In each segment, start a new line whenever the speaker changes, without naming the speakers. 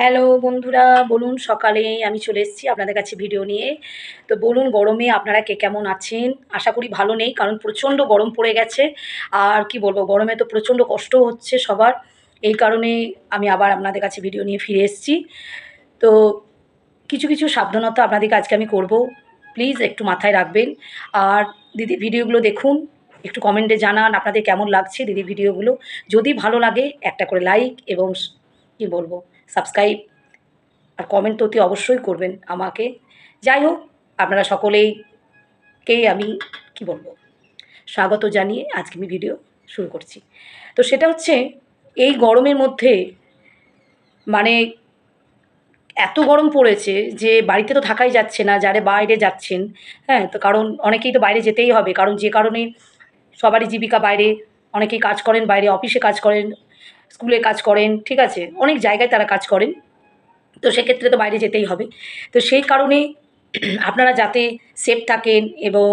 Hello বন্ধুরা, বলুন সকালে আমি চলে এসেছি আপনাদের কাছে ভিডিও নিয়ে। তো বলুন গরমে আপনারা কে কেমন আছেন? আশা করি ভালো নেই, কারণ প্রচণ্ড গরম পড়ে গেছে। আর কি বলবো, গরমে তো প্রচণ্ড কষ্ট হচ্ছে সবার। এই কারণে আমি আবার আপনাদের কাছে ভিডিও নিয়ে ফিরে এসেছি। তো কিছু কিছু সাবধানতা আপনাদেরকে আজকে আমি করব, প্লিজ একটু মাথায় রাখবেন। আর দিদির ভিডিওগুলো দেখুন, একটু কমেন্টে জানান আপনাদের কেমন লাগছে দিদির ভিডিওগুলো। যদি ভালো লাগে একটা করে লাইক এবং কি বলবো, সাবস্ক্রাইব আর কমেন্ট তো অতি অবশ্যই করবেন আমাকে। যাই হোক, আপনারা সকলেইকেই আমি কি বলবো, স্বাগত জানিয়ে আজকে আমি ভিডিও শুরু করছি। তো সেটা হচ্ছে, এই গরমের মধ্যে মানে এত গরম পড়েছে যে বাড়িতে তো থাকাই যাচ্ছে না, যারা বাইরে যাচ্ছেন। হ্যাঁ, তো কারণ অনেকেই তো বাইরে যেতেই হবে, কারণ যে কারণে সবারই জীবিকা বাইরে। অনেকেই কাজ করেন বাইরে, অফিসে কাজ করেন, স্কুলে কাজ করেন, ঠিক আছে, অনেক জায়গায় তারা কাজ করেন। তো সেক্ষেত্রে তো বাইরে যেতেই হবে। তো সেই কারণে আপনারা যাতে সেফ থাকেন এবং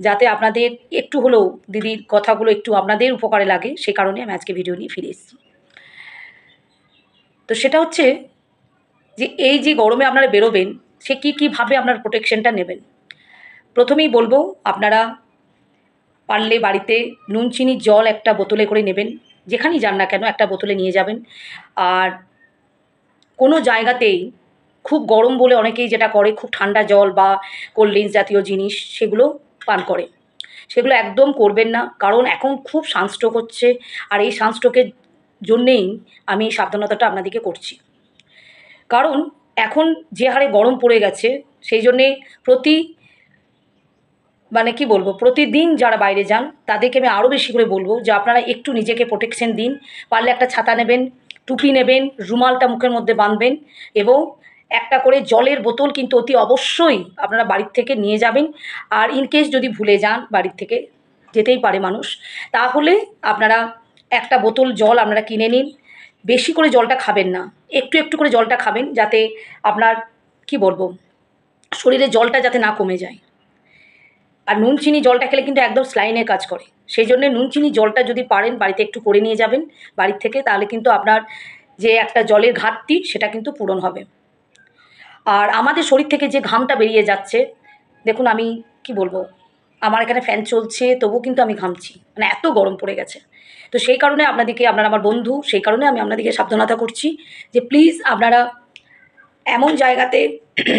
যাতে আপনাদের একটু হলেও দিদির কথাগুলো একটু আপনাদের উপকারে লাগে, সে কারণে আমি আজকে ভিডিও নিয়ে ফিরে এসেছি। তো সেটা হচ্ছে যে এই যে গরমে আপনারা বেরোবেন, সে কীভাবে আপনার প্রোটেকশনটা নেবেন। প্রথমেই বলবো, আপনারা পারলে বাড়িতে নুন চিনির জল একটা বোতলে করে নেবেন। যেখানেই যান না কেন একটা বোতলে নিয়ে যাবেন। আর কোনো জায়গাতেই খুব গরম বলে অনেকেই যেটা করে, খুব ঠান্ডা জল বা কোল্ড ড্রিঙ্কস জাতীয় জিনিস সেগুলো পান করে। সেগুলো একদম করবেন না, কারণ এখন খুব সানস্ট্রোক হচ্ছে। আর এই সানস্ট্রোকের জন্যেই আমি এই সাবধানতাটা আপনাদেরকে করছি। কারণ এখন যে হারে গরম পড়ে গেছে, সেই জন্যে কি বলবো, প্রতিদিন যারা বাইরে যান তাদেরকে আমি আরও বেশি করে বলবো যে আপনারা একটু নিজেকে প্রোটেকশন দিন। পারলে একটা ছাতা নেবেন, টুপি নেবেন, রুমালটা মুখের মধ্যে বাঁধবেন এবং একটা করে জলের বোতল কিন্তু অতি অবশ্যই আপনারা বাড়ির থেকে নিয়ে যাবেন। আর ইনকেস যদি ভুলে যান, বাড়ির থেকে যেতেই পারে মানুষ, তাহলে আপনারা একটা বোতল জল আপনারা কিনে নিন। বেশি করে জলটা খাবেন না, একটু একটু করে জলটা খাবেন, যাতে আপনার কি বলবো, শরীরে জলটা যাতে না কমে যায়। আর নুন চিনি জলটা খেলে কিন্তু একদম স্লাইনের কাজ করে। সেই জন্যে নুন চিনি জলটা যদি পারেন বাড়িতে একটু করে নিয়ে যাবেন বাড়ির থেকে, তাহলে কিন্তু আপনার যে একটা জলের ঘাটতি সেটা কিন্তু পূরণ হবে। আর আমাদের শরীর থেকে যে ঘামটা বেরিয়ে যাচ্ছে, দেখুন আমি কি বলবো, আমার এখানে ফ্যান চলছে তবুও কিন্তু আমি ঘামছি, মানে এত গরম পড়ে গেছে। তো সেই কারণে আপনাদেরকে, আপনারা আমার বন্ধু, সেই কারণে আমি আপনাদেরকে সাবধানতা করছি যে প্লিজ আপনারা এমন জায়গাতে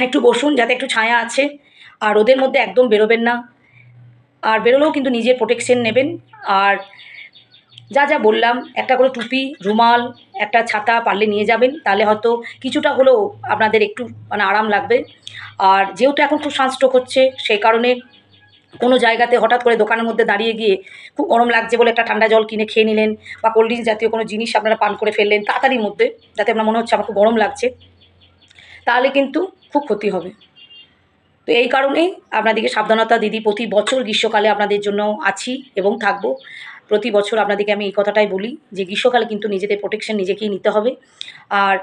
একটু বসুন যাতে একটু ছায়া আছে। আর রোদের মধ্যে একদম বেরোবেন না। আর বেরোলেও কিন্তু নিজের প্রোটেকশন নেবেন। আর যা যা বললাম, একটা করে টুপি, রুমাল, একটা ছাতা পারলে নিয়ে যাবেন, তাহলে হয়তো কিছুটা হলেও আপনাদের একটু মানে আরাম লাগবে। আর যেহেতু এখন খুব সানস্ট্রোক হচ্ছে, সেই কারণে কোনো জায়গাতে হঠাৎ করে দোকানের মধ্যে দাঁড়িয়ে গিয়ে খুব গরম লাগছে বলে একটা ঠান্ডা জল কিনে খেয়ে নিলেন, বা কোল্ড ড্রিঙ্কস জাতীয় কোনো জিনিস আপনারা পান করে ফেললেন তাড়াতাড়ির মধ্যে, যাতে আপনার মনে হচ্ছে আমার খুব গরম লাগছে, তাহলে কিন্তু খুব ক্ষতি হবে। তো এই কারণেই আপনাদেরকে সাবধানতা দিদি প্রতি বছর গ্রীষ্মকালে আপনাদের জন্য আছি এবং থাকবো। প্রতি বছর আপনাদেরকে আমি এই কথাটাই বলি যে গ্রীষ্মকালে কিন্তু নিজেদের প্রোটেকশন নিজেকেই নিতে হবে। আর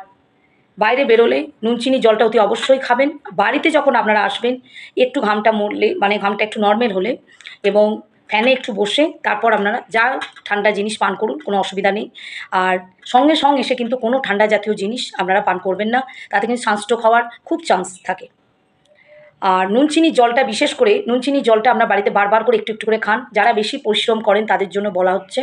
বাইরে বেরোলে নুন চিনি জলটা অতি অবশ্যই খাবেন। বাড়িতে যখন আপনারা আসবেন, একটু ঘামটা মরলে, মানে ঘামটা একটু নর্মাল হলে এবং ফ্যানে একটু বসে তারপর আপনারা যা ঠান্ডা জিনিস পান করুন, কোনো অসুবিধা নেই। আর সঙ্গে সঙ্গে এসে কিন্তু কোনো ঠান্ডা জাতীয় জিনিস আপনারা পান করবেন না, তাতে কিন্তু সানস্ট্রোক হওয়ার খুব চান্স থাকে। আর নুন চিনির জলটা, বিশেষ করে নুন চিনির জলটা আপনার বাড়িতে বারবার করে একটু একটু করে খান। যারা বেশি পরিশ্রম করেন তাদের জন্য বলা হচ্ছে।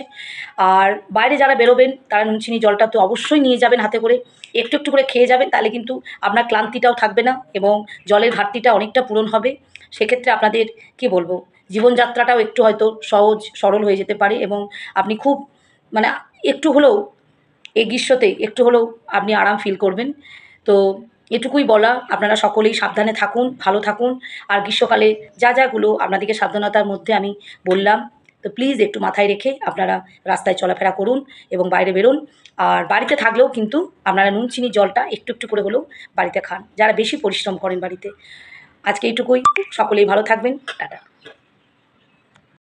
আর বাইরে যারা বেরোবেন তারা নুন চিনির জলটা তো অবশ্যই নিয়ে যাবেন হাতে করে, একটু একটু করে খেয়ে যাবেন, তাহলে কিন্তু আপনার ক্লান্তিটাও থাকবে না এবং জলের ঘাটতিটা অনেকটা পূরণ হবে। সেক্ষেত্রে আপনাদের কি বলবো, জীবনযাত্রাটাও একটু হয়তো সহজ সরল হয়ে যেতে পারে এবং আপনি খুব মানে একটু হলেও এই গ্রীষ্মতে একটু হলেও আপনি আরাম ফিল করবেন। তো এটুকুই বলা, আপনারা সকলেই সাবধানে থাকুন, ভালো থাকুন। আর গ্রীষ্মকালে যা যাগুলো আপনাদেরকে সাবধানতার মধ্যে আমি বললাম, তো প্লিজ একটু মাথায় রেখে আপনারা রাস্তায় চলাফেরা করুন এবং বাইরে বেরোন। আর বাড়িতে থাকলেও কিন্তু আপনারা নুন চিনির জলটা একটু একটু করে হলেও বাড়িতে খান, যারা বেশি পরিশ্রম করেন বাড়িতে। আজকে এইটুকুই, সকলেই ভালো থাকবেন, টাটা।